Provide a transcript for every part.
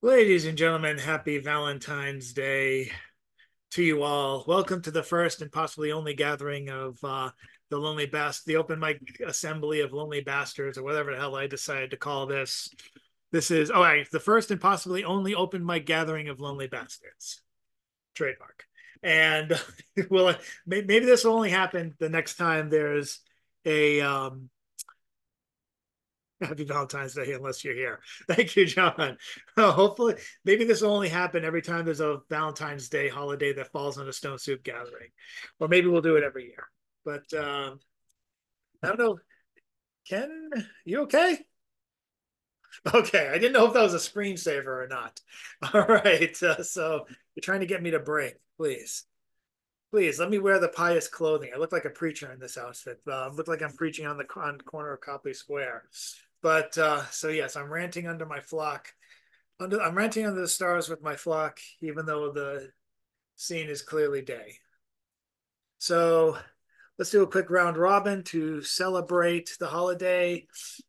Ladies and gentlemen, happy Valentine's Day to you all. Welcome to the first and possibly only gathering of the open mic assembly of lonely bastards, or whatever the hell I decided to call this. This is the first and possibly only open mic gathering of lonely bastards. Trademark. And well, maybe this will only happen the next time there's a Happy Valentine's Day, unless you're here. Thank you, John. Hopefully, maybe this will only happen every time there's a Valentine's Day holiday that falls on a Stone Soup gathering, or maybe we'll do it every year. But I don't know. Ken, you okay? Okay, I didn't know if that was a screensaver or not. All right, so you're trying to get me to break, please. Please let me wear the pious clothing. I look like a preacher in this outfit. Look like I'm preaching on the corner of Copley Square. But so yes, I'm ranting under my flock. I'm ranting under the stars with my flock, even though the scene is clearly day. So let's do a quick round robin to celebrate the holiday.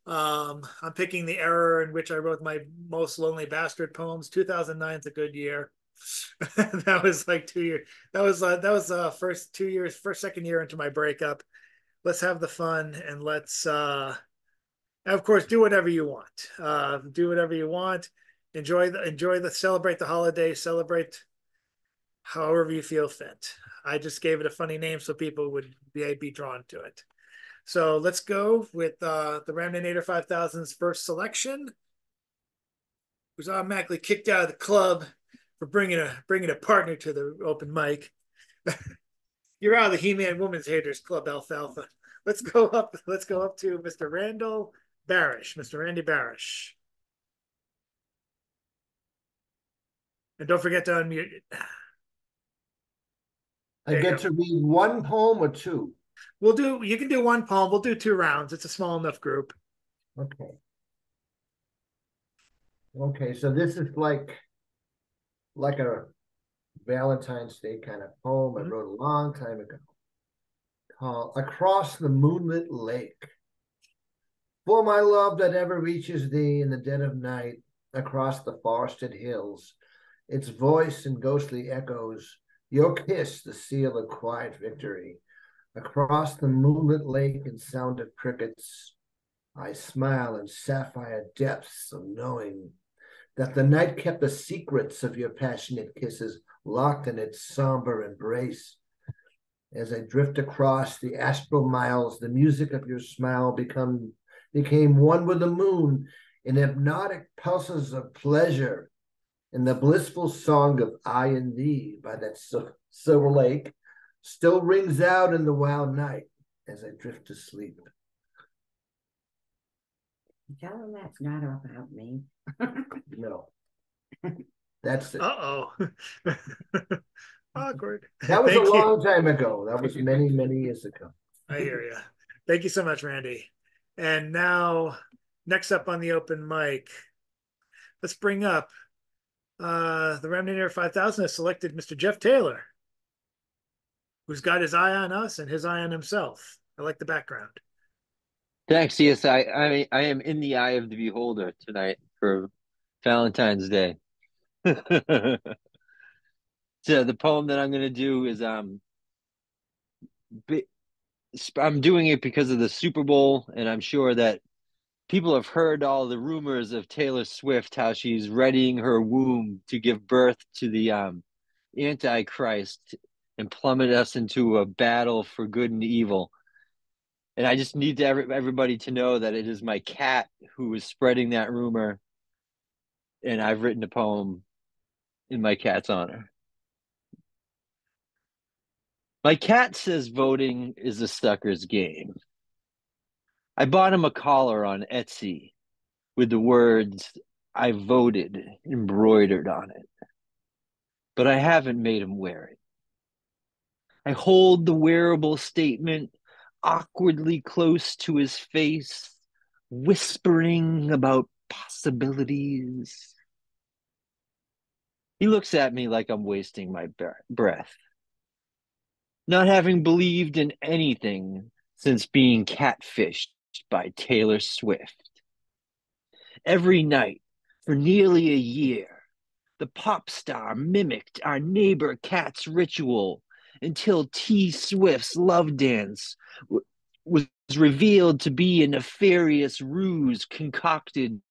I'm picking the era in which I wrote my most lonely bastard poems. 2009 is a good year. That was like 2 years. That was first 2 years, second year into my breakup. Let's have the fun and let's and of course, do whatever you want. Do whatever you want. Enjoy the celebrate the holiday. Celebrate however you feel fit. I just gave it a funny name so people would be drawn to it. So let's go with the Ramdanator 5000's first selection, who's automatically kicked out of the club for bringing a partner to the open mic. You're out of the He-Man Women's Haters Club, Alfalfa. Let's go up. Let's go up to Mr. Randall Barish, Mr. Randy Barish. And don't forget to unmute. I get to read one poem or two. You can do one poem. We'll do 2 rounds. It's a small enough group. Okay. Okay, so this is like a Valentine's Day kind of poem I wrote a long time ago called Across the Moonlit Lake. For my love that ever reaches thee in the dead of night, across the forested hills, its voice and ghostly echoes, your kiss, the seal of quiet victory. Across the moonlit lake and sound of crickets, I smile in sapphire depths of knowing that the night kept the secrets of your passionate kisses locked in its somber embrace. As I drift across the astral miles, the music of your smile became one with the moon in hypnotic pulses of pleasure, and the blissful song of I and thee by that silver lake still rings out in the wild night as I drift to sleep. Tell him that's not about me. No, that's it. Uh-oh. Awkward. That was a Thank you. long time ago. That was many, many years ago. I hear you. Thank you so much, Randy. And now, next up on the open mic, let's bring up the Remnant Air 5000 has selected Mr. Jeff Taylor, who's got his eye on us and his eye on himself. I like the background. Thanks. Yes, I am in the eye of the beholder tonight for Valentine's Day. So the poem that I'm going to do is I'm doing it because of the Super Bowl, and I'm sure that people have heard all the rumors of Taylor Swift, how she's readying her womb to give birth to the Antichrist and plummet us into a battle for good and evil. And I just need everybody to know that it is my cat who is spreading that rumor, and I've written a poem in my cat's honor. My cat says voting is a sucker's game. I bought him a collar on Etsy with the words, I voted, embroidered on it. But I haven't made him wear it. I hold the wearable statement awkwardly close to his face, whispering about possibilities. He looks at me like I'm wasting my breath, not having believed in anything since being catfished by Taylor Swift. Every night for nearly a year, The pop star mimicked our neighbor cat's ritual until T. Swift's love dance was revealed to be a nefarious ruse concocted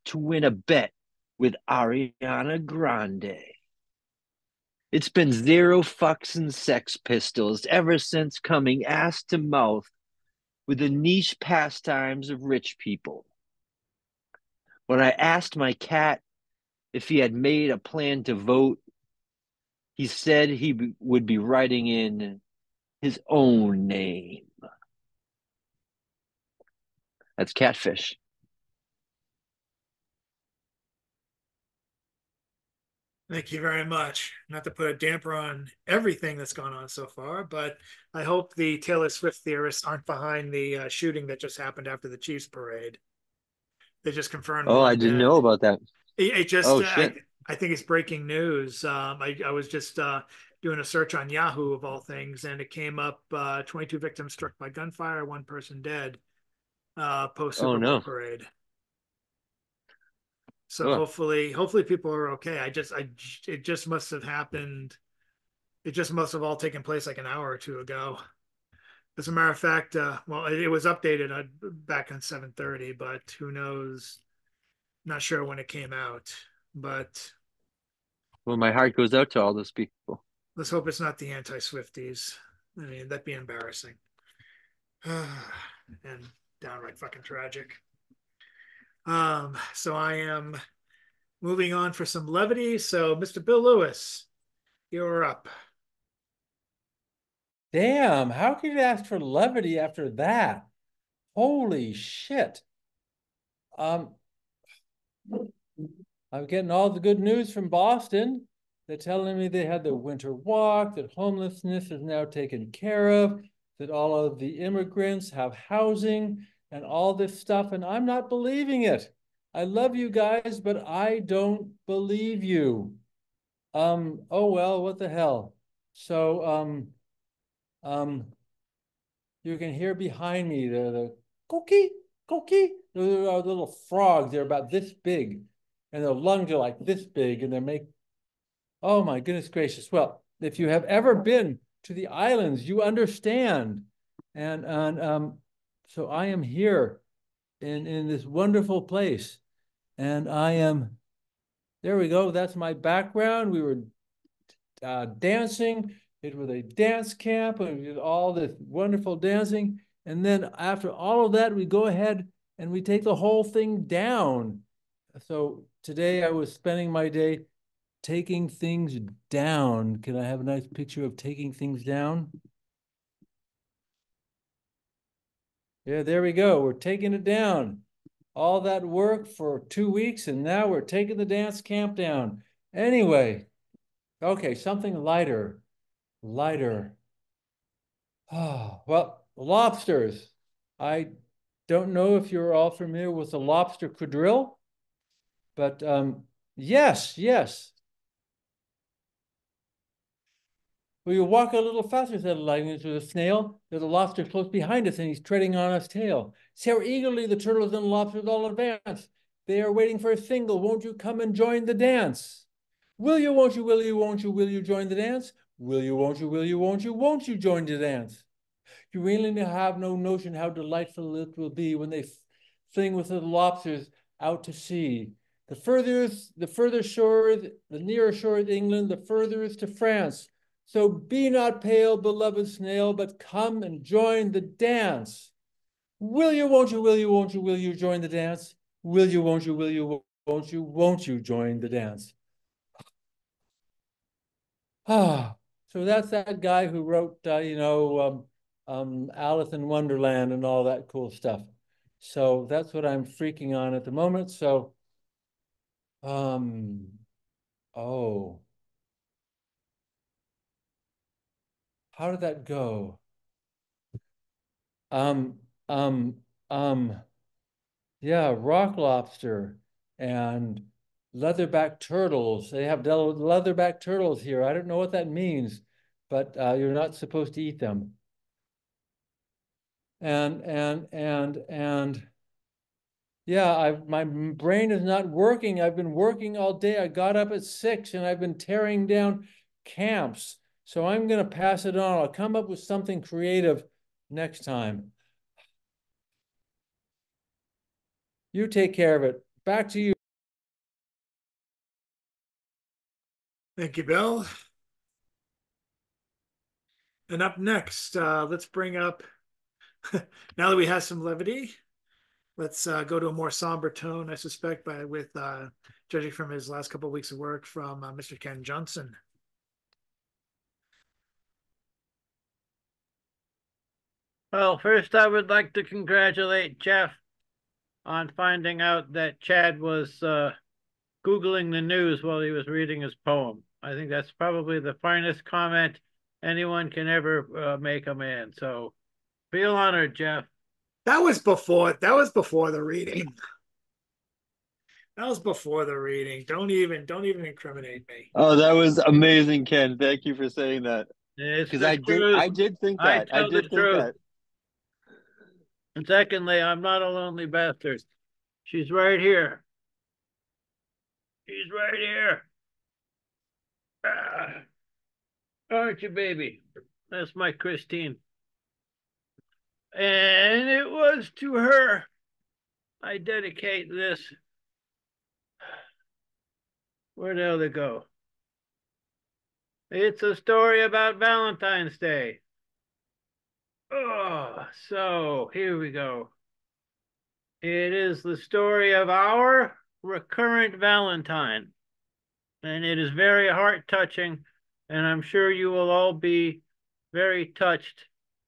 to win a bet with Ariana Grande. It's been zero fucks and sex pistols ever since coming ass to mouth with the niche pastimes of rich people. When I asked my cat if he had made a plan to vote, he said he would be writing in his own name. That's Catfish. Thank you very much. Not to put a damper on everything that's gone on so far, but I hope the Taylor Swift theorists aren't behind the shooting that just happened after the Chiefs parade. They just confirmed Oh, I one didn't know dead. about that. It just, Oh, shit. I think it's breaking news. I was just doing a search on Yahoo of all things, and it came up 22 victims struck by gunfire, one person dead post Oh, Super Bowl no. parade. So Oh, hopefully people are okay. It just must have happened. It just must have all taken place like an hour or two ago. As a matter of fact, well, it was updated back on 7:30, but who knows? Not sure when it came out, but well, my heart goes out to all those people. let's hope it's not the anti-Swifties. I mean, that'd be embarrassing and downright fucking tragic. So I am moving on for some levity. So, Mr. Bill Lewis, you're up. Damn, how could you ask for levity after that? Holy shit. Um, I'm getting all the good news from Boston. They're telling me they had the winter walk, that homelessness is now taken care of, that all of the immigrants have housing and all this stuff, and I'm not believing it. I love you guys, but I don't believe you. Oh well, what the hell? So, um, you can hear behind me the cookie, cookie. Those are little frogs. They're about this big, and their lungs are like this big, and they make. Oh my goodness gracious! Well, if you have ever been to the islands, you understand. And so I am here in this wonderful place, and I am. There we go. That's my background. We were dancing. It was a dance camp, and we did all this wonderful dancing. And then after all of that, we go ahead and we take the whole thing down. So today I was spending my day taking things down. Can I have a nice picture of taking things down? Yeah, there we go. We're taking it down. All that work for 2 weeks, and now we're taking the dance camp down. Anyway, okay, something lighter, lighter. Oh, well, lobsters. I don't know if you're all familiar with the lobster quadrille, but yes, yes. Well, you walk a little faster, said Lightning to the snail. There's a lobster close behind us, and he's treading on his tail. See how eagerly the turtles and the lobsters all advance. They are waiting for a single. Won't you come and join the dance? Will you, won't you, will you, won't you, will you join the dance? Will you, won't you, will you, won't you join the dance? You really have no notion how delightful it will be when they fling with the lobsters out to sea. The further shore, the nearer shore of England, the furthest to France. So be not pale, beloved snail, but come and join the dance. Will you, won't you, will you, won't you, will you join the dance? Will you, won't you, will you, won't you join the dance? Ah, so that's that guy who wrote, Alice in Wonderland and all that cool stuff. So that's what I'm freaking on at the moment. So, um, oh, how did that go? Um, um, um, yeah, rock lobster and leatherback turtles. They have leatherback turtles here. I don't know what that means, but you're not supposed to eat them. And Yeah, my brain is not working. I've been working all day. I got up at 6 and I've been tearing down camps. So I'm going to pass it on. I'll come up with something creative next time. You take care of it. Back to you. Thank you, Bill. And up next, let's bring up, now that we have some levity, let's go to a more somber tone, I suspect, with judging from his last couple of weeks of work from Mr. Ken Johnson. Well, first I would like to congratulate Jeff on finding out that Chad was Googling the news while he was reading his poem. I think that's probably the finest comment anyone can ever make a man. So feel honored, Jeff. That was before the reading. That was before the reading. Don't even incriminate me. Oh, that was amazing, Ken. Thank you for saying that. It's Because the truth. I did think I that. I tell the did think truth. that. And secondly, I'm not a lonely bastard. She's right here. She's right here. Ah, aren't you, baby? That's my Christine. And it was to her I dedicate this. Where the hell did it go? It's a story about Valentine's Day. Oh, so here we go. It is the story of our recurrent Valentine, and it is very heart-touching, and I'm sure you will all be very touched,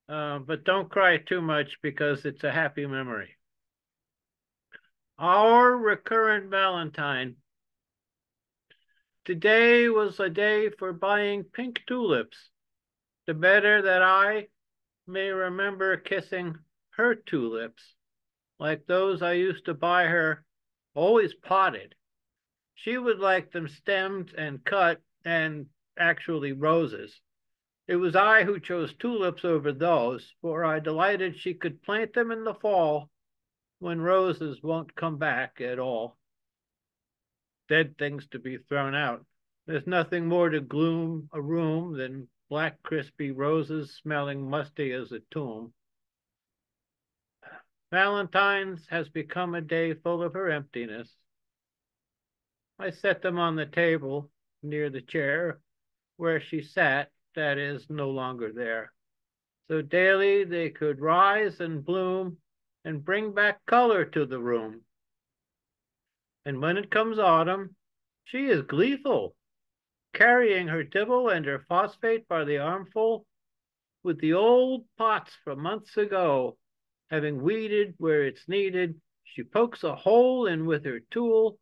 but don't cry too much because it's a happy memory. Our recurrent Valentine. Today was a day for buying pink tulips, the better that I may remember kissing her tulips, like those I used to buy her, always potted. She would like them stemmed and cut, and actually roses. It was I who chose tulips over those, for I delighted she could plant them in the fall when roses won't come back at all. Dead things to be thrown out. There's nothing more to gloom a room than black crispy roses smelling musty as a tomb. Valentine's has become a day full of her emptiness. I set them on the table near the chair where she sat, that is no longer there. So daily they could rise and bloom and bring back color to the room. And when it comes autumn, she is gleeful, carrying her dibble and her phosphate by the armful, with the old pots from months ago. Having weeded where it's needed, she pokes a hole in with her tool,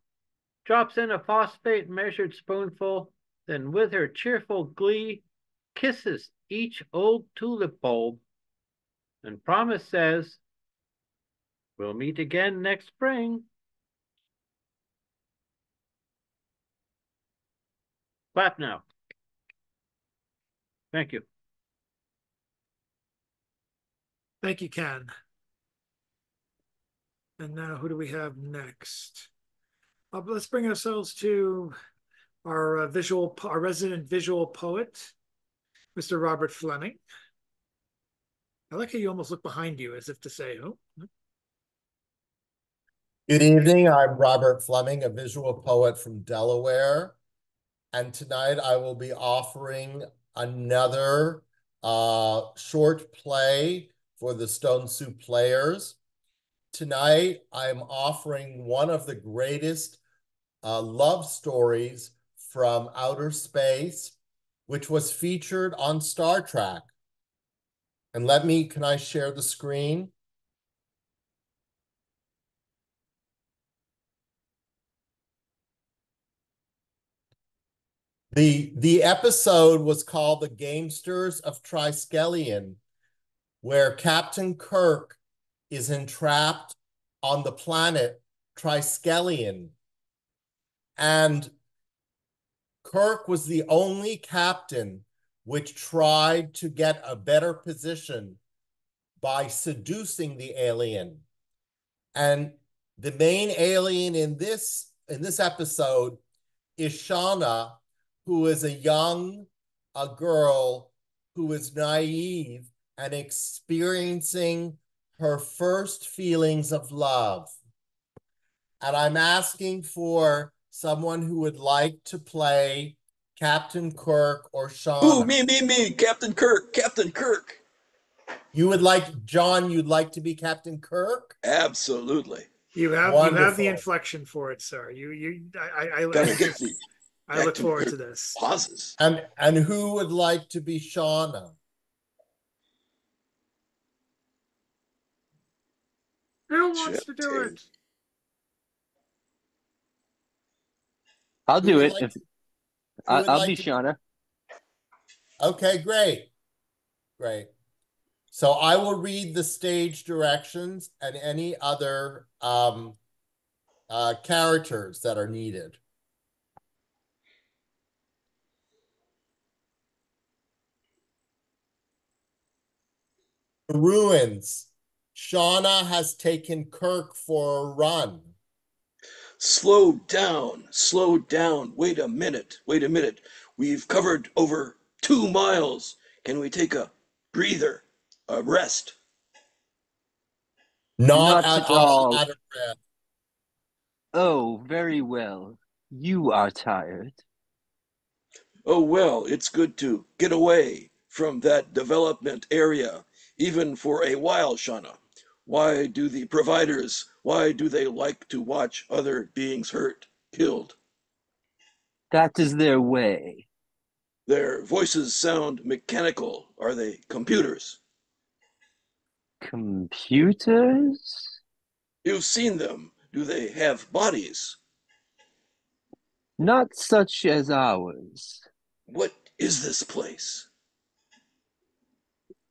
drops in a phosphate measured spoonful, then with her cheerful glee, kisses each old tulip bulb, and promise says, we'll meet again next spring. Clap now. Thank you. Thank you, Ken. And now who do we have next? Let's bring ourselves to our resident visual poet, Mr. Robert Fleming. I like how you almost look behind you as if to say, "Oh." Good evening. I'm Robert Fleming, a visual poet from Delaware. And tonight I will be offering another short play for the Stone Soup Players. Tonight I'm offering one of the greatest love stories from outer space, which was featured on Star Trek. And can I share the screen? The episode was called The Gamesters of Triskelion, where Captain Kirk is entrapped on the planet Triskelion. And Kirk was the only captain which tried to get a better position by seducing the alien. And The main alien in this episode is Shauna, who is a girl who is naive and experiencing her first feelings of love. And I'm asking for someone who would like to play Captain Kirk or Ooh, Shauna. me, Captain Kirk, Captain Kirk. You would like, John, you'd like to be Captain Kirk? Absolutely. You have the Wonderful. inflection for it, sir. Gotta get the I look Captain forward Kirk to this. pauses. And who would like to be Shauna? Who wants to do Tempting. it? I'll Who do would it. like If to, who would I'll like be to Shauna. Okay, great. Great. So I will read the stage directions and any other characters that are needed. Ruins. Shauna has taken Kirk for a run. Slow down, slow down. Wait a minute, wait a minute. We've covered over 2 miles. Can we take a breather, a rest? Not Not at at all all. out of breath. Oh, very well. You are tired. Oh, well, it's good to get away from that development area, even for a while, Shauna. Why do the providers, why do they like to watch other beings hurt, killed? That is their way. Their voices sound mechanical. Are they computers? Computers? You've seen them. Do they have bodies? Not such as ours. What is this place?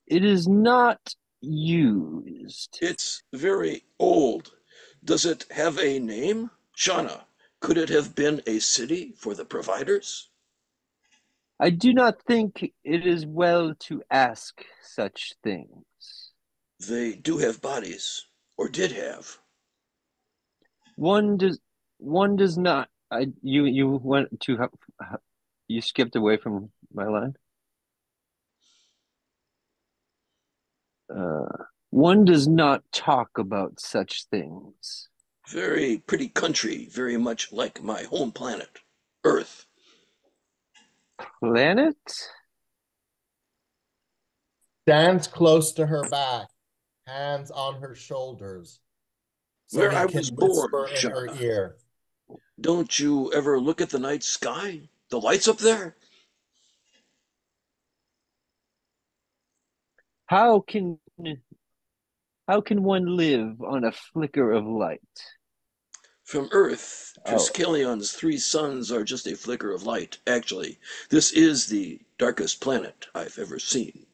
It is not used. It's very old. Does it have a name? Shauna, could it have been a city for the providers? I do not think it is well to ask such things. They do have bodies, or did have. One does not. You went to you skipped away from my line. One does not talk about such things. Very pretty country, very much like my home planet, Earth. Planet? Stands close to her back, hands on her shoulders, so Where he I can was born, whisper in her Shauna. ear. Don't you ever look at the night sky? The lights up there? How can how can one live on a flicker of light? From Earth, Oh, Triskelion 3 suns are just a flicker of light. Actually, this is the darkest planet I've ever seen.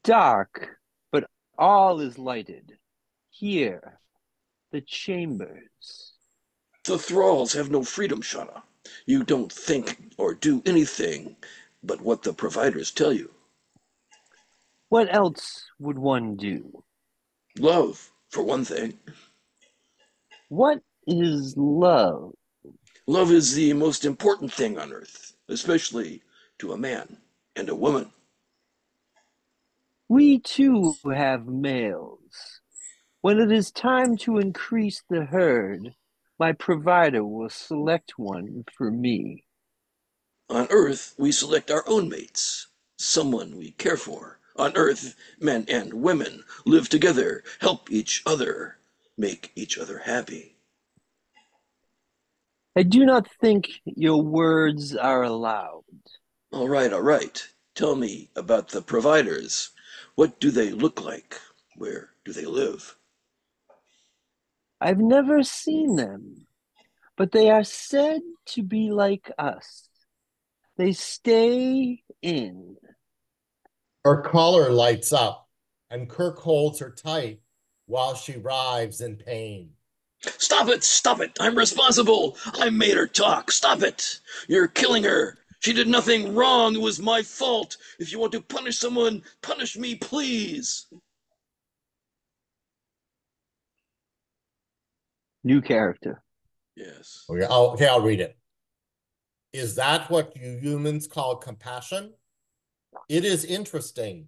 dark, but all is lighted. Here, the chambers. The thralls have no freedom, Shauna. You don't think or do anything but what the providers tell you. What else would one do? Love, for one thing. What is love? Love is the most important thing on Earth, especially to a man and a woman. We too have males. When it is time to increase the herd, my provider will select one for me. On Earth, we select our own mates, someone we care for. On Earth, men and women live together, help each other, make each other happy. I do not think your words are allowed. All right, all right. Tell me about the providers. What do they look like? Where do they live? I've never seen them, but they are said to be like us. They stay in. Her collar lights up, and Kirk holds her tight while she writhes in pain. Stop it! Stop it! I'm responsible! I made her talk! Stop it! You're killing her! She did nothing wrong! It was my fault! If you want to punish someone, punish me, please! New character. Yes. Okay, I'll read it. Is that what you humans call compassion? It is interesting,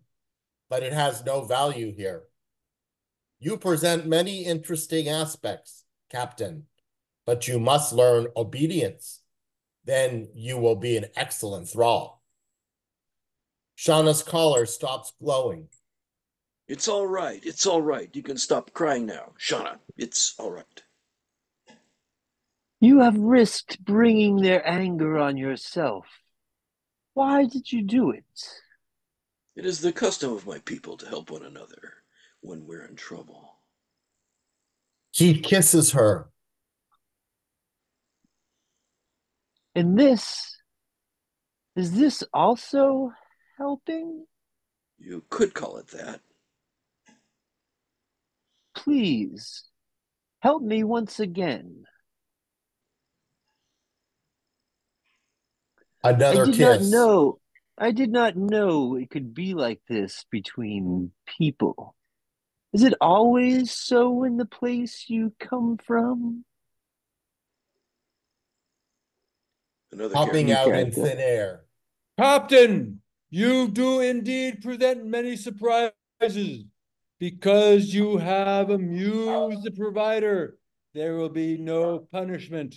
but it has no value here. You present many interesting aspects, Captain, but you must learn obedience. Then you will be an excellent thrall. Shauna's collar stops glowing. It's all right. It's all right. You can stop crying now, Shauna. It's all right. You have risked bringing their anger on yourself. Why did you do it? It is the custom of my people to help one another when we're in trouble. He kisses her. And this, is this also helping? You could call it that. Please, help me once again. I Another did not kiss. know. I did not know it could be like this between people. Is it always so in the place you come from? Another Hopping character. New out in character. thin air. Captain, you do indeed present many surprises. Because you have amused the provider, there will be no punishment.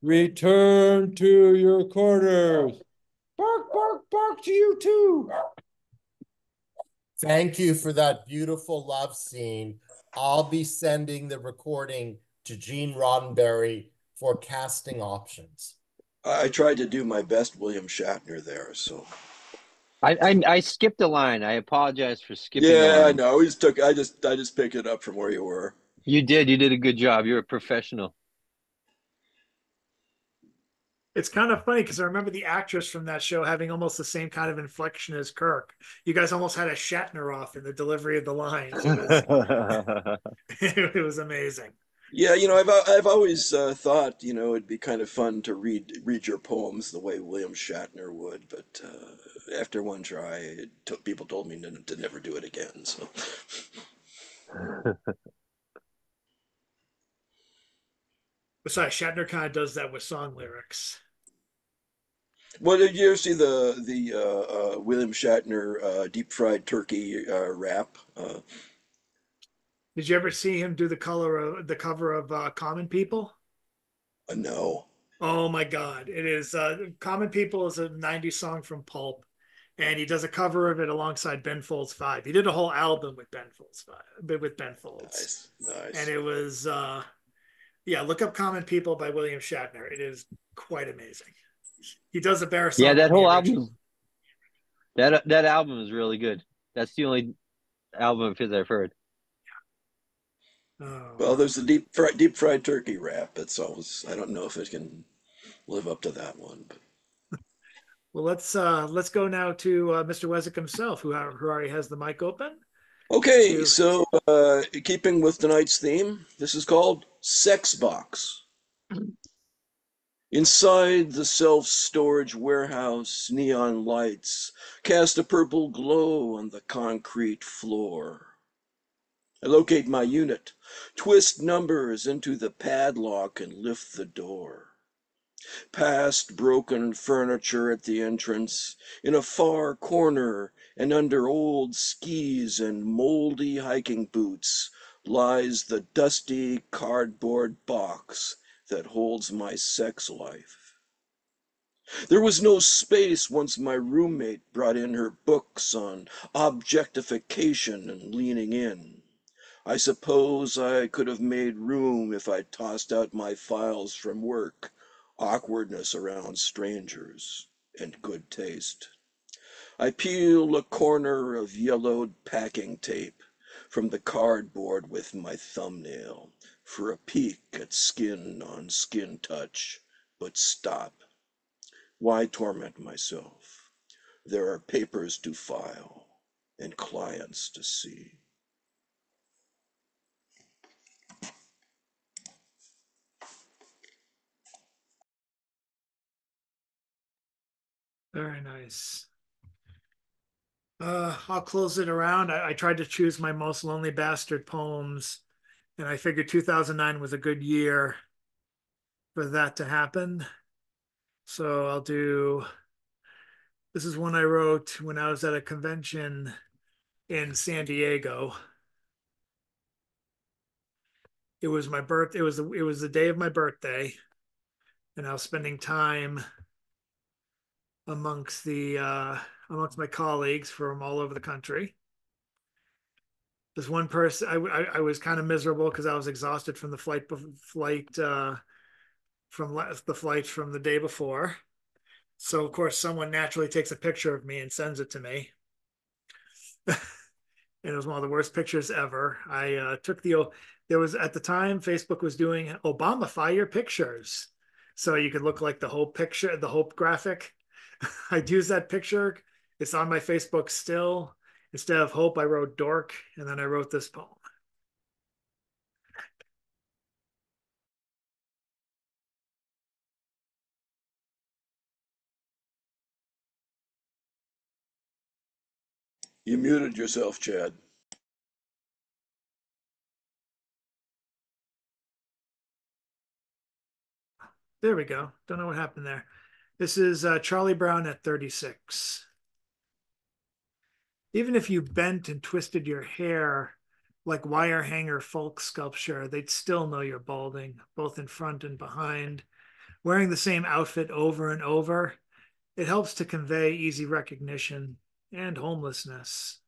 Return to your quarters. Bark, bark, bark to you too. Thank you for that beautiful love scene. I'll be sending the recording to Gene Roddenberry for casting options. I tried to do my best William Shatner there, so I skipped a line. I apologize for skipping a yeah, line. no, he's took I just picked it up from where you were. You did. You did a good job. You're a professional. It's kind of funny because I remember the actress from that show having almost the same kind of inflection as Kirk. You guys almost had a Shatner off in the delivery of the lines. It was it was amazing. Yeah, I've always thought it'd be kind of fun to read your poems the way William Shatner would, but after one try, people told me to never do it again. So, Besides, Shatner kind of does that with song lyrics. well, did you ever see the William Shatner deep fried turkey rap? Did you ever see him do the cover of Common People? No. Oh my God. It is Common People is a 90s song from Pulp. And he does a cover of it alongside Ben Folds Five. He did a whole album with Ben Folds Five, with Ben Folds. Nice, And nice. it was yeah, look up Common People by William Shatner. It is quite amazing. He does a better Yeah, song that than the whole original. album. That album is really good. That's the only album of his I've heard. Oh. Well, there's the deep fried turkey wrap. It's always I don't know if it can live up to that one, but Well, let's go now to Mr. Wesick himself, who already has the mic open. okay. To So keeping with tonight's theme, this is called Sex Box. Inside the self-storage warehouse, neon lights cast a purple glow on the concrete floor. I locate my unit, twist numbers into the padlock, and lift the door. Past broken furniture at the entrance, in a far corner and under old skis and moldy hiking boots, lies the dusty cardboard box that holds my sex life. There was no space once my roommate brought in her books on objectification and leaning in. I suppose I could have made room if I tossed out my files from work, awkwardness around strangers, and good taste. I peel a corner of yellowed packing tape from the cardboard with my thumbnail for a peek at skin on skin touch, but stop. Why torment myself? There are papers to file and clients to see. very nice. I'll close it around. I tried to choose my most lonely bastard poems And I figured 2009 was a good year for that to happen. So I'll do, this is one I wrote when I was at a convention in San Diego. It was my birth. It was the day of my birthday, and I was spending time amongst the amongst my colleagues from all over the country. This one person, I was kind of miserable because I was exhausted from the flight from the day before. So of course, someone naturally takes a picture of me and sends it to me. And it was one of the worst pictures ever. I took there was at the time Facebook was doing Obamafy your pictures, so you could look like the Hope picture, the Hope graphic. I'd use that picture. It's on my Facebook still. Instead of Hope, I wrote Dork, and then I wrote this poem. You muted yourself, Chad. There we go. Don't know what happened there. This is Charlie Brown at 36. Even if you bent and twisted your hair like wire hanger folk sculpture, they'd still know you're balding, both in front and behind. Wearing the same outfit over and over, it helps to convey easy recognition and homelessness.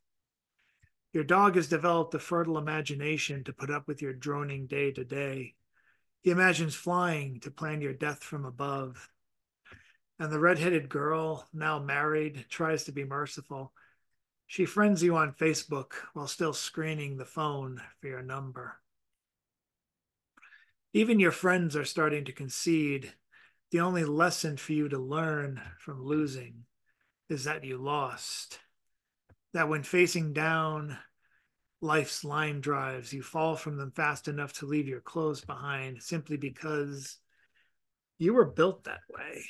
Your dog has developed a fertile imagination to put up with your droning day to day. He imagines flying to plan your death from above. And the red-headed girl, now married, tries to be merciful. She friends you on Facebook while still screening the phone for your number. Even your friends are starting to concede. The only lesson for you to learn from losing is that you lost. That when facing down life's line drives, you fall from them fast enough to leave your clothes behind simply because you were built that way.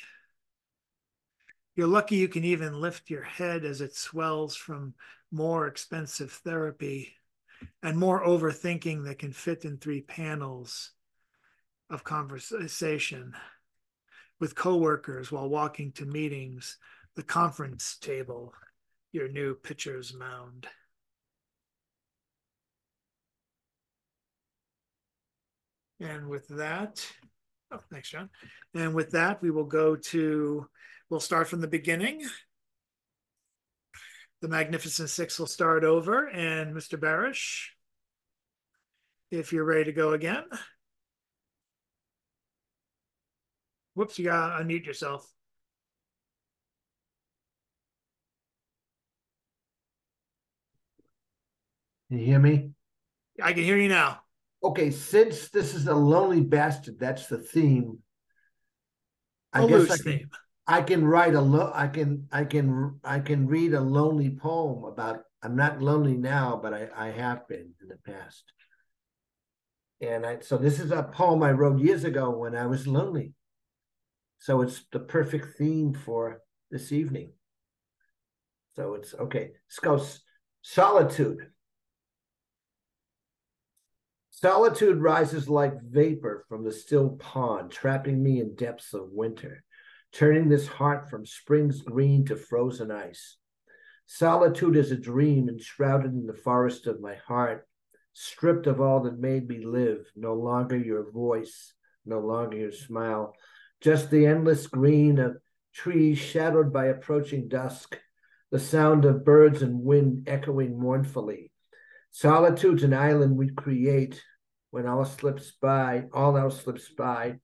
You're lucky you can even lift your head as it swells from more expensive therapy and more overthinking that can fit in 3 panels of conversation with coworkers while walking to meetings, the conference table, your new pitcher's mound. And with that, oh, thanks, John. And with that, we'll start from the beginning. The Magnificent Six will start over, and Mr. Barish, if you're ready to go again. Whoops, you gotta unmute yourself. You hear me? I can hear you now. Okay, since this is a lonely bastard, that's the theme. A loose theme. I can write I can read a lonely poem about. I'm not lonely now, but I have been in the past. And so this is a poem I wrote years ago when I was lonely. So it's the perfect theme for this evening. So it's okay. Let's go. Solitude. Solitude rises like vapor from the still pond, trapping me in depths of winter, turning this heart from spring's green to frozen ice. Solitude is a dream enshrouded in the forest of my heart, stripped of all that made me live, no longer your voice, no longer your smile, just the endless green of trees shadowed by approaching dusk, the sound of birds and wind echoing mournfully. Solitude's an island we create when all else slips by,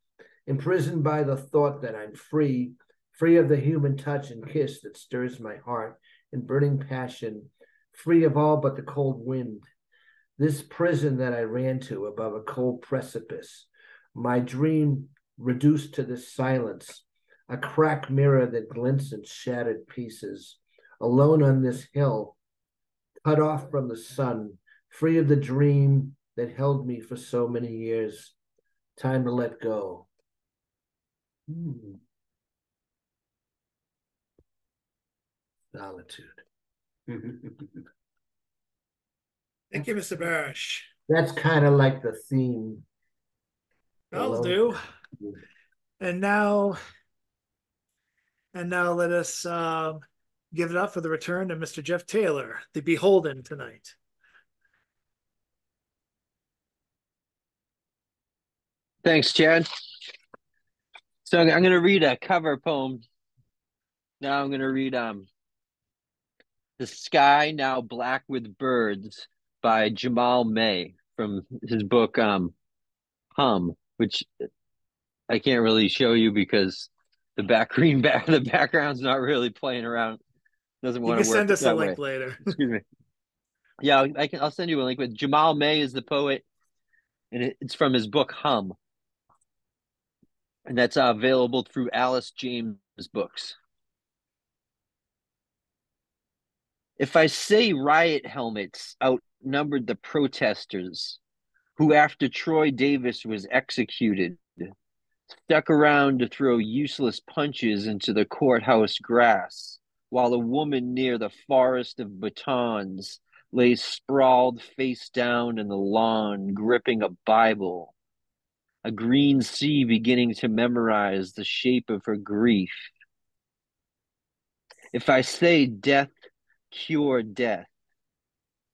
imprisoned by the thought that I'm free, free of the human touch and kiss that stirs my heart in burning passion, free of all but the cold wind. This prison that I ran to above a cold precipice, my dream reduced to this silence, a cracked mirror that glints in shattered pieces, alone on this hill, cut off from the sun, free of the dream that held me for so many years. Time to let go. Solitude. Thank you, Mr. Barish. That's kind of like the theme. That'll Alone. do. And now, let us give it up for the return of Mr. Jeff Taylor, the Beholden tonight. Thanks, Chad. So I'm going to read a cover poem. Now I'm going to read "The Sky Now Black with Birds" by Jamal May from his book Hum, which I can't really show you because the background's not really playing around. Doesn't You want to can work send us a that way. link later. Excuse me. Yeah, I'll send you a link. With Jamal May is the poet, and it's from his book Hum, and that's available through Alice James Books. If I say riot helmets outnumbered the protesters, who after Troy Davis was executed, stuck around to throw useless punches into the courthouse grass, while a woman near the forest of batons lay sprawled face down in the lawn, gripping a Bible, a green sea beginning to memorize the shape of her grief. If I say death cured death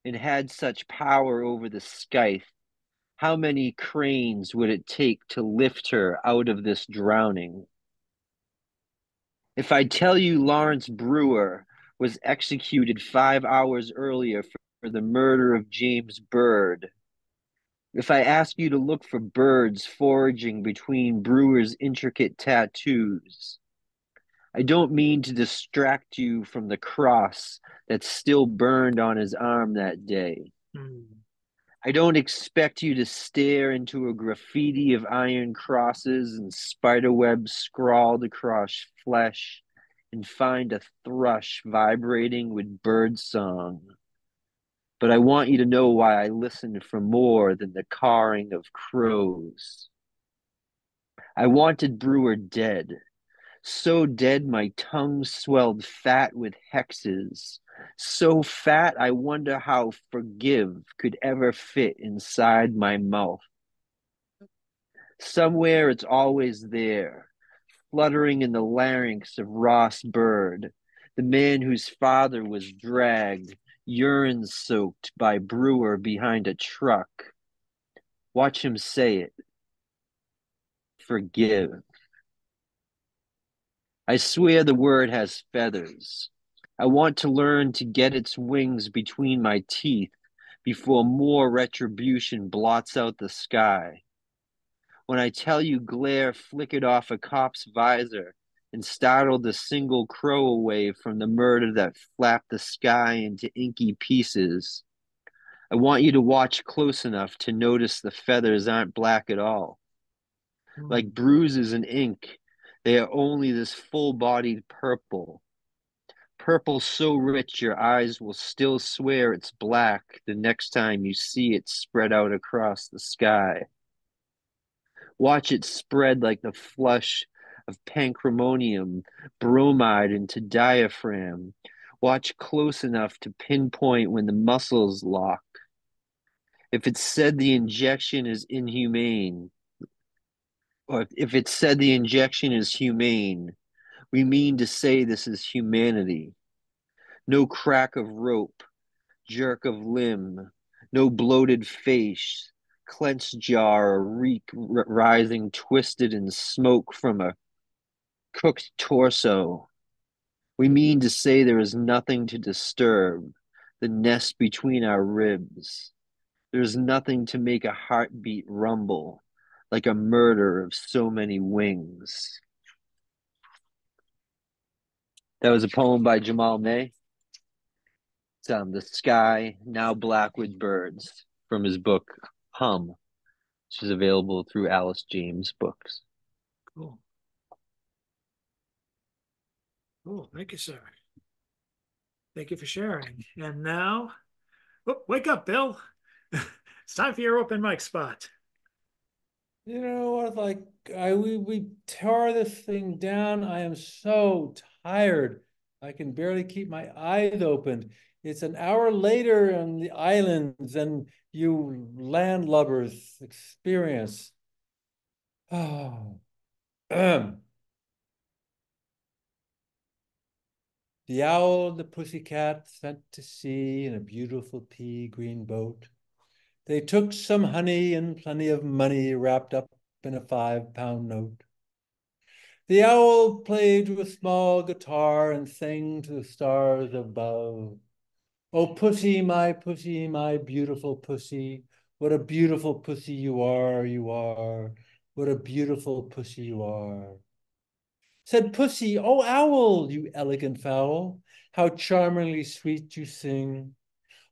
and had such power over the scythe, how many cranes would it take to lift her out of this drowning? If I tell you Lawrence Brewer was executed 5 hours earlier for the murder of James Bird, if I ask you to look for birds foraging between Brewer's intricate tattoos, I don't mean to distract you from the cross that still burned on his arm that day. I don't expect you to stare into a graffiti of iron crosses and spider webs scrawled across flesh and find a thrush vibrating with bird song. But I want you to know why I listen for more than the cawing of crows. I wanted Brewer dead, so dead my tongue swelled fat with hexes, so fat I wonder how forgive could ever fit inside my mouth. Somewhere it's always there, fluttering in the larynx of Ross Bird, the man whose father was dragged, urine soaked by Brewer behind a truck. Watch him say it. Forgive. I swear the word has feathers. I want to learn to get its wings between my teeth before more retribution blots out the sky. When I tell you glare flickered off a cop's visor and startled a single crow away from the murder that flapped the sky into inky pieces, I want you to watch close enough to notice the feathers aren't black at all. Like bruises in ink, they are only this full-bodied purple. Purple so rich your eyes will still swear it's black the next time you see it spread out across the sky. Watch it spread like the flush of pancremonium, bromide into diaphragm. Watch close enough to pinpoint when the muscles lock. If it's said the injection is inhumane, or if it's said the injection is humane, we mean to say this is humanity. No crack of rope, jerk of limb, no bloated face, clenched jaw or reek rising twisted in smoke from a cooked torso. We mean to say there is nothing to disturb the nest between our ribs. There is nothing to make a heartbeat rumble like a murder of so many wings. That was a poem by Jamal May. It's "The Sky Now Black with Birds" from his book Hum, which is available through Alice James Books. Cool. Cool. Thank you, sir. Thank you for sharing. And now, wake up, Bill. It's time for your open mic spot. You know what? Like we tore this thing down. I am so tired. I can barely keep my eyes open. It's an hour later on the islands than you landlubbers experience. Oh. The owl and the pussycat sent to sea in a beautiful pea-green boat. They took some honey and plenty of money wrapped up in a 5-pound note. The owl played with a small guitar and sang to the stars above. Oh, pussy, my beautiful pussy, what a beautiful pussy you are, you are. What a beautiful pussy you are. Said pussy, oh, owl, you elegant fowl, how charmingly sweet you sing.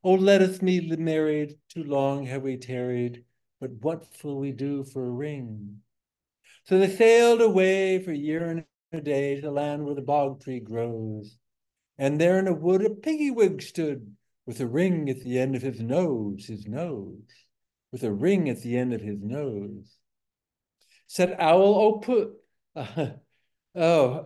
Oh, let us be married, too long have we tarried, but what will we do for a ring? So they sailed away for a year and a day to the land where the bog tree grows. And there in a wood a piggy-wig stood, with a ring at the end of his nose, with a ring at the end of his nose. Said owl, oh, oh,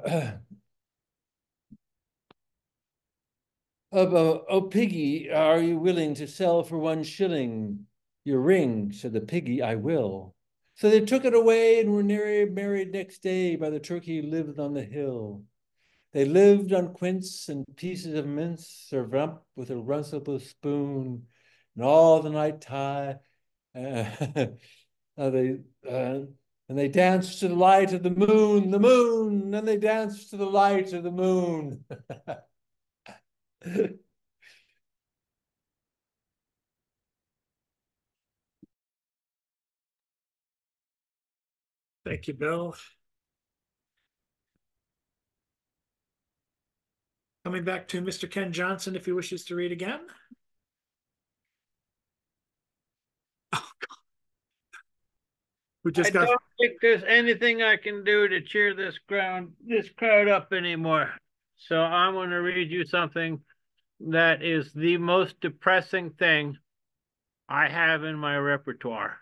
oh, piggy, are you willing to sell for 1 shilling your ring? Said the piggy, I will. So they took it away and were married next day by the turkey lived on the hill. They lived on quince and pieces of mince served up with a runcible spoon, and all the night time they and they danced to the light of the moon, and they danced to the light of the moon. Thank you, Bill. Coming back to Mr. Ken Johnson, if he wishes to read again. Who I just got don't think there's anything I can do to cheer this crowd up anymore. So I'm going to read you something that is the most depressing thing I have in my repertoire.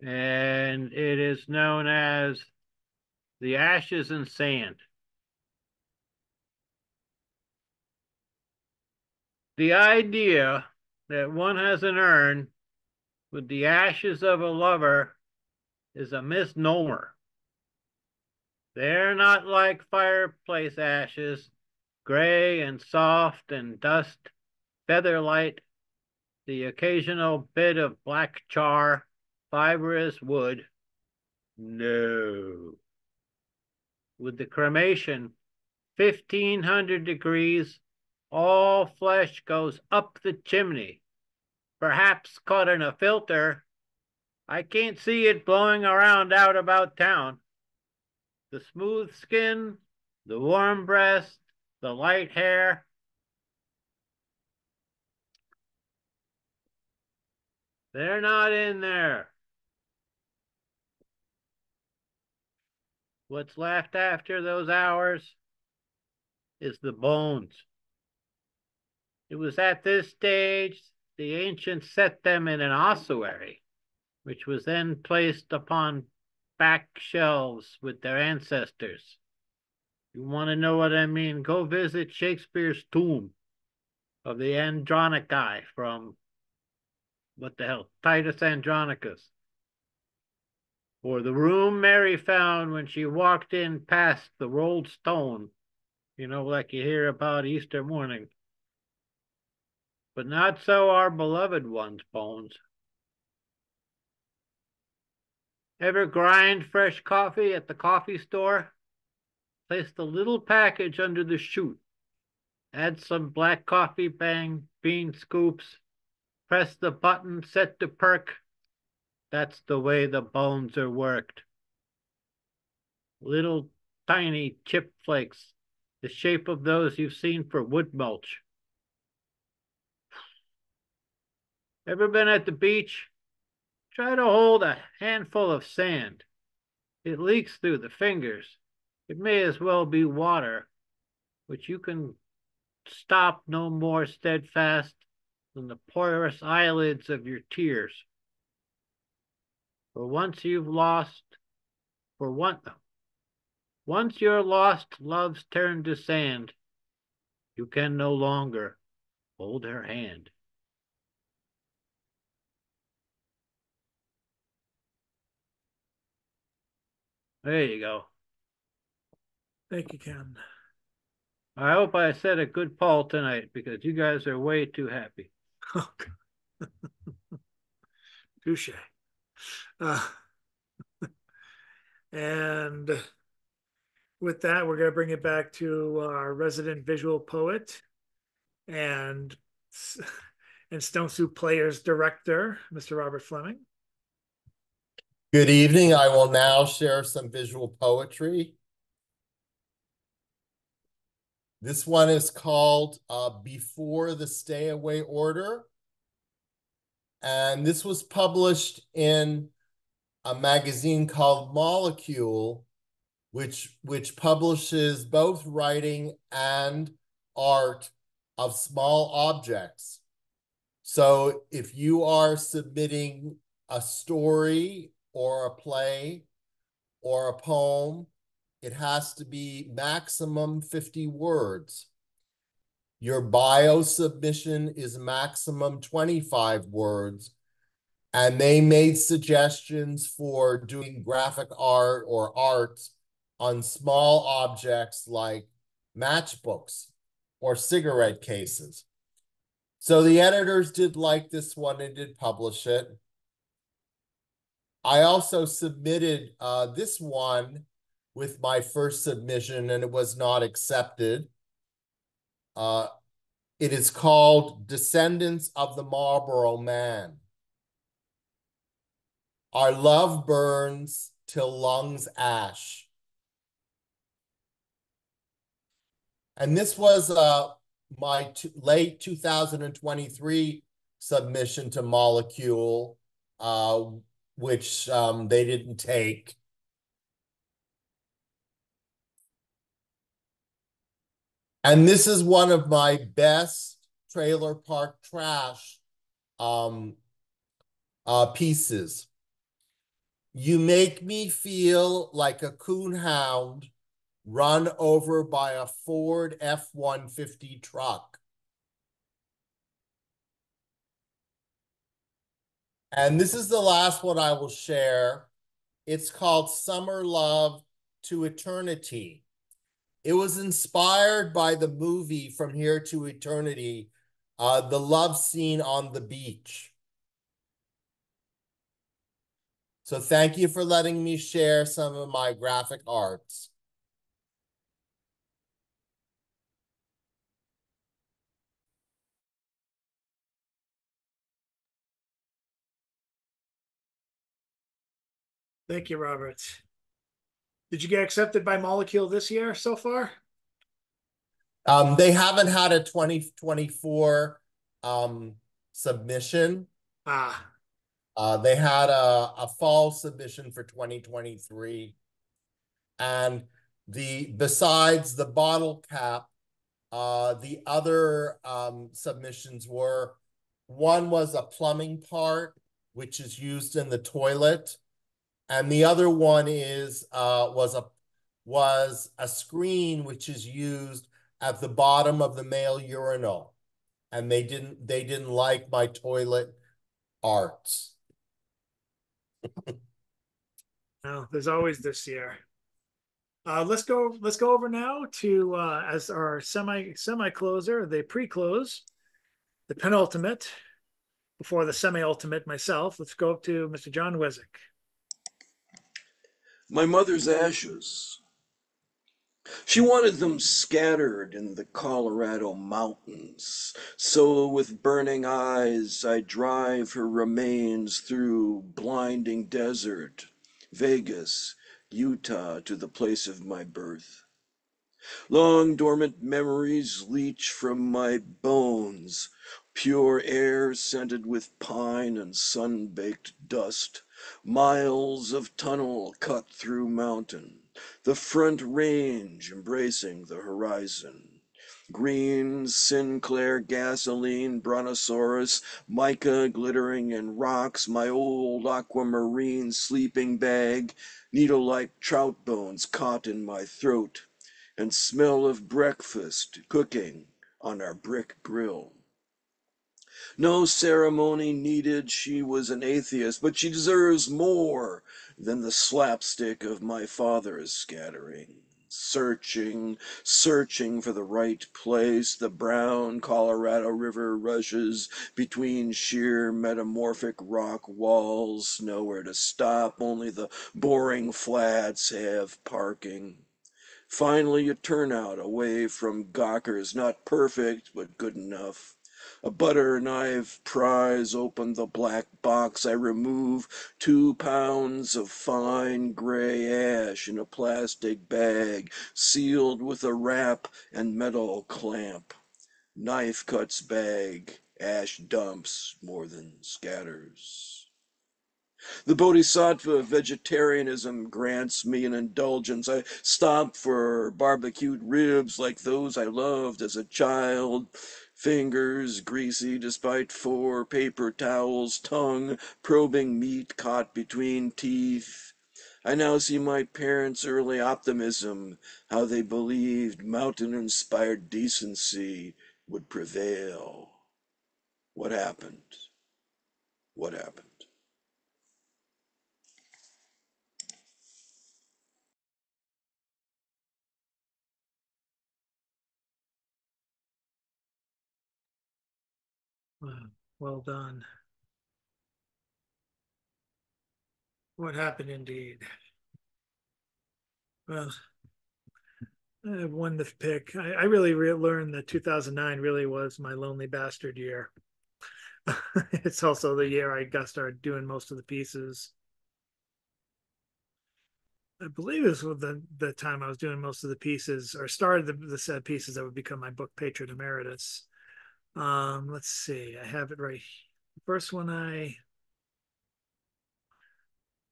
And it is known as The Ashes and Sand. The idea that one has an urn with the ashes of a lover is a misnomer. They're not like fireplace ashes, gray and soft and dust, featherlight, the occasional bit of black char, fibrous wood. No. With the cremation, 1500 degrees, all flesh goes up the chimney, perhaps caught in a filter. I can't see it blowing around out about town. The smooth skin, the warm breast, the light hair. They're not in there. What's left after those hours is the bones. It was at this stage the ancients set them in an ossuary, which was then placed upon back shelves with their ancestors. You want to know what I mean? Go visit Shakespeare's tomb of the Andronicai from, what the hell, Titus Andronicus. Or the room Mary found when she walked in past the rolled stone, like you hear about Easter morning. But not so our beloved one's bones. Ever grind fresh coffee at the coffee store? Place the little package under the chute. Add some black coffee bean scoops. Press the button set to perk. That's the way the bones are worked. Little tiny chip flakes, the shape of those you've seen for wood mulch. Ever been at the beach? Try to hold a handful of sand. It leaks through the fingers. It may as well be water, which you can stop no more steadfast than the porous eyelids of your tears. For once you've lost, once your lost love's turned to sand, you can no longer hold her hand. There you go. Thank you, Ken. I hope I set a good poll tonight because you guys are way too happy. Touche. Uh, and with that, we're going to bring it back to our resident visual poet and Stone Soup Players director, Mr. Robert Fleming. Good evening. I will now share some visual poetry. This one is called Before the Stay Away Order. And this was published in a magazine called Molecule, which publishes both writing and art of small objects. So if you are submitting a story or a play or a poem, it has to be maximum 50 words. Your bio submission is maximum 25 words. And they made suggestions for doing graphic art or art on small objects like matchbooks or cigarette cases. So the editors did like this one and did publish it. I also submitted this one with my first submission and it was not accepted. It is called Descendants of the Marlboro Man. Our love burns till lungs ash. And this was my late 2023 submission to Molecule, which they didn't take. And this is one of my best trailer park trash pieces. You make me feel like a coonhound run over by a Ford F-150 truck. And this is the last one I will share. It's called Summer Love to Eternity. It was inspired by the movie From Here to Eternity, the love scene on the beach. So thank you for letting me share some of my graphic arts. Thank you, Robert. Did you get accepted by Molecule this year so far? They haven't had a 2024 submission. They had a fall submission for 2023. And besides the bottle cap, the other submissions were, one was a plumbing part, which is used in the toilet. And the other one was a screen which is used at the bottom of the male urinal. And they didn't like my toilet arts. No, there's always this year. Let's go over now to as our semi closer, the pre-close, the penultimate, before the semi-ultimate myself. Let's go up to Mr. John Wizik. My mother's ashes. She wanted them scattered in the Colorado mountains. So with burning eyes, I drive her remains through blinding desert, Vegas, Utah, to the place of my birth. Long dormant memories leach from my bones, pure air scented with pine and sun-baked dust, miles of tunnel cut through mountain, the front range embracing the horizon. Green Sinclair gasoline, brontosaurus, mica glittering in rocks, my old aquamarine sleeping bag, needle-like trout bones caught in my throat, and smell of breakfast cooking on our brick grill. No ceremony needed, she was an atheist, but she deserves more than the slapstick of my father's scattering. Searching for the right place, the brown Colorado River rushes between sheer metamorphic rock walls, nowhere to stop, only the boring flats have parking. Finally, a turnout away from Gawker's, not perfect, but good enough. A butter knife pries open the black box. I remove 2 pounds of fine gray ash in a plastic bag, sealed with a wrap and metal clamp. Knife cuts bag, ash dumps more than scatters. The bodhisattva vegetarianism grants me an indulgence. I stop for barbecued ribs like those I loved as a child. Fingers greasy despite 4 paper towels, tongue probing meat caught between teeth. I now see my parents' early optimism, how they believed mountain-inspired decency would prevail. What happened? What happened? Well done. What happened indeed? Well, I won the pick. I really learned that 2009 really was my lonely bastard year. It's also the year I got started doing most of the pieces. I believe it was the time I was doing most of the pieces, or started the set of pieces that would become my book Patron Emeritus. Let's see, I have it right. First one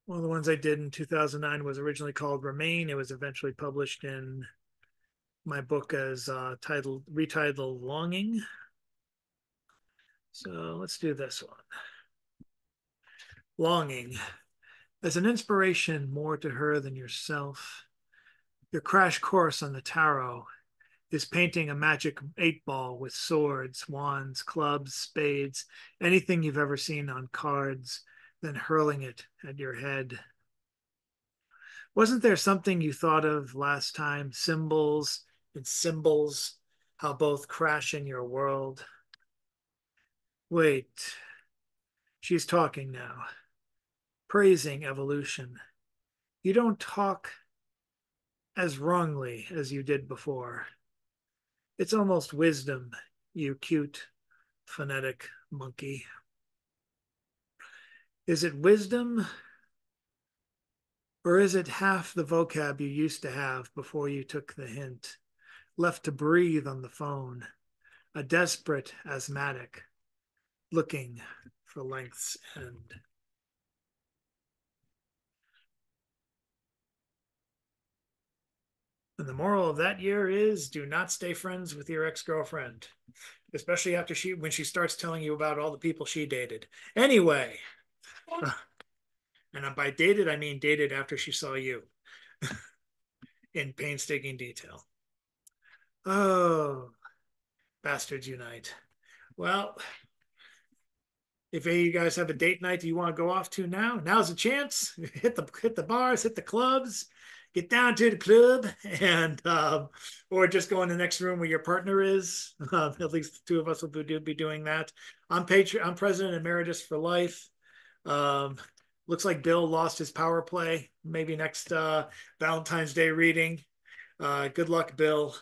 one of the ones I did in 2009 was originally called Remain. It was eventually published in my book as retitled Longing. So let's do this one. Longing. As an inspiration more to her than yourself, your crash course on the tarot is painting a magic 8 ball with swords, wands, clubs, spades, anything you've ever seen on cards, then hurling it at your head. Wasn't there something you thought of last time? Symbols and symbols, how both crash in your world. Wait, she's talking now, praising evolution. You don't talk as wrongly as you did before. It's almost wisdom, you cute, phonetic monkey. Is it wisdom, or is it half the vocab you used to have before you took the hint? Left to breathe on the phone, a desperate asthmatic, looking for length's end. And the moral of that year is do not stay friends with your ex-girlfriend, especially after when she starts telling you about all the people she dated. Anyway, and by dated, I mean dated after she saw you in painstaking detail. Oh, bastards unite. Well, if any of you guys have a date night that you want to go off to now, now's the chance. Hit the bars, hit the clubs, get down to the club, and or just go in the next room where your partner is. At least the two of us will be doing that. I'm president emeritus for life. Looks like Bill lost his power play. Maybe next Valentine's Day reading. Good luck, Bill.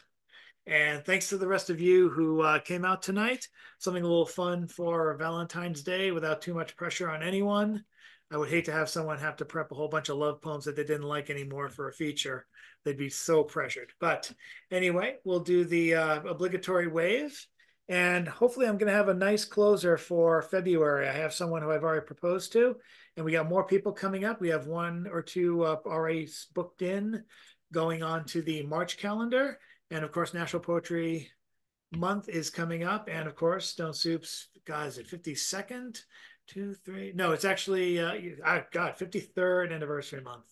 And thanks to the rest of you who came out tonight. Something a little fun for Valentine's Day without too much pressure on anyone. I would hate to have someone have to prep a whole bunch of love poems that they didn't like anymore for a feature. They'd be so pressured. But anyway, we'll do the obligatory wave. And hopefully I'm going to have a nice closer for February. I have someone who I've already proposed to. And we got more people coming up. We have 1 or 2 already booked in going on to the March calendar. And of course, National Poetry Month is coming up. And of course, Stone Soup's, God, is it 52nd? 2, 3. No, it's actually, God, 53rd anniversary month.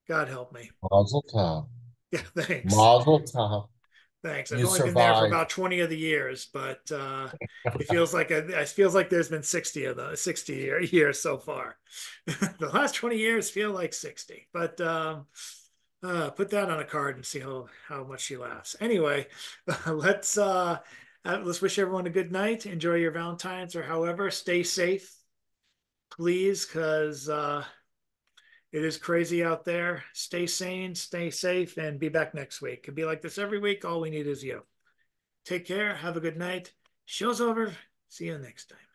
God help me. Mazel tov. Yeah, thanks. Mazel tov. Thanks. I've You only been there for survived. about 20 of the years, but it feels like there's been 60 of the 60 years so far. The last 20 years feel like 60, but put that on a card and see how much she laughs. Anyway, let's wish everyone a good night. Enjoy your Valentine's or however. Stay safe, please, because it is crazy out there. Stay sane, stay safe, and be back next week. Could be like this every week. All we need is you. Take care. Have a good night. Show's over. See you next time.